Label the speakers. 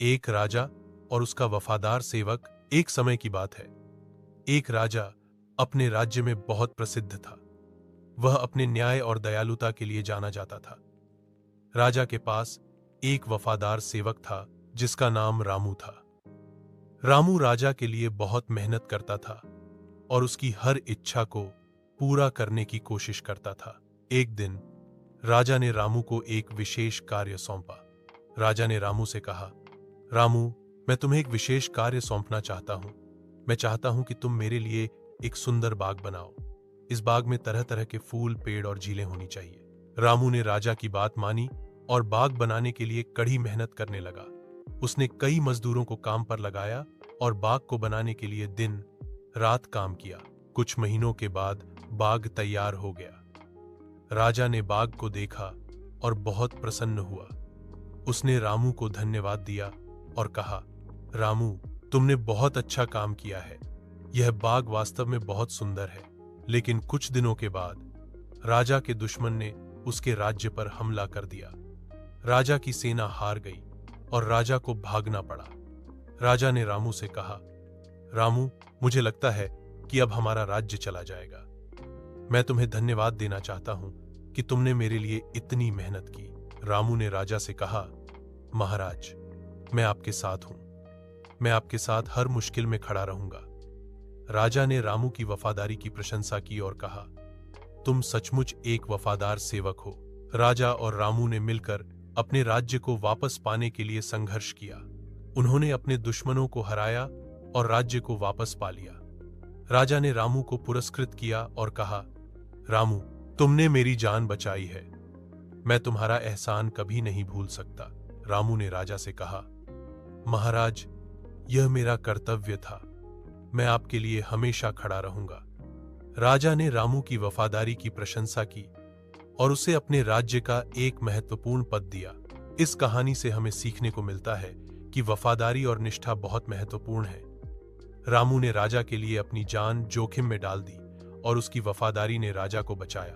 Speaker 1: एक राजा और उसका वफादार सेवक। एक समय की बात है। एक राजा अपने राज्य में बहुत प्रसिद्ध था। वह अपने न्याय और दयालुता के लिए जाना जाता था। राजा के पास एक वफादार सेवक था जिसका नाम रामू था। रामू राजा के लिए बहुत मेहनत करता था और उसकी हर इच्छा को पूरा करने की कोशिश करता था। एक दिन राजा ने रामू को एक विशेष कार्य सौंपा। राजा ने रामू से कहा, रामू, मैं तुम्हें एक विशेष कार्य सौंपना चाहता हूं। मैं चाहता हूं कि तुम मेरे लिए एक सुंदर बाग बनाओ। इस बाग में तरह तरह के फूल, पेड़ और झीलें होनी चाहिए। रामू ने राजा की बात मानी और बाग बनाने के लिए कड़ी मेहनत करने लगा। उसने कई मजदूरों को काम पर लगाया और बाग को बनाने के लिए दिन रात काम किया। कुछ महीनों के बाद बाग तैयार हो गया। राजा ने बाग को देखा और बहुत प्रसन्न हुआ। उसने रामू को धन्यवाद दिया और कहा, रामू, तुमने बहुत अच्छा काम किया है। यह बाग वास्तव में बहुत सुंदर है। लेकिन कुछ दिनों के बाद राजा के दुश्मन ने उसके राज्य पर हमला कर दिया। राजा की सेना हार गई और राजा को भागना पड़ा। राजा ने रामू से कहा, रामू, मुझे लगता है कि अब हमारा राज्य चला जाएगा। मैं तुम्हें धन्यवाद देना चाहता हूं कि तुमने मेरे लिए इतनी मेहनत की। रामू ने राजा से कहा, महाराज, मैं आपके साथ हूं। मैं आपके साथ हर मुश्किल में खड़ा रहूंगा। राजा ने रामू की वफादारी की प्रशंसा की और कहा, तुम सचमुच एक वफादार सेवक हो। राजा और रामू ने मिलकर अपने राज्य को वापस पाने के लिए संघर्ष किया। उन्होंने अपने दुश्मनों को हराया और राज्य को वापस पा लिया। राजा ने रामू को पुरस्कृत किया और कहा, रामू, तुमने मेरी जान बचाई है। मैं तुम्हारा एहसान कभी नहीं भूल सकता। रामू ने राजा से कहा, महाराज, यह मेरा कर्तव्य था। मैं आपके लिए हमेशा खड़ा रहूंगा। राजा ने रामू की वफादारी की प्रशंसा की और उसे अपने राज्य का एक महत्वपूर्ण पद दिया। इस कहानी से हमें सीखने को मिलता है कि वफादारी और निष्ठा बहुत महत्वपूर्ण है। रामू ने राजा के लिए अपनी जान जोखिम में डाल दी और उसकी वफादारी ने राजा को बचाया।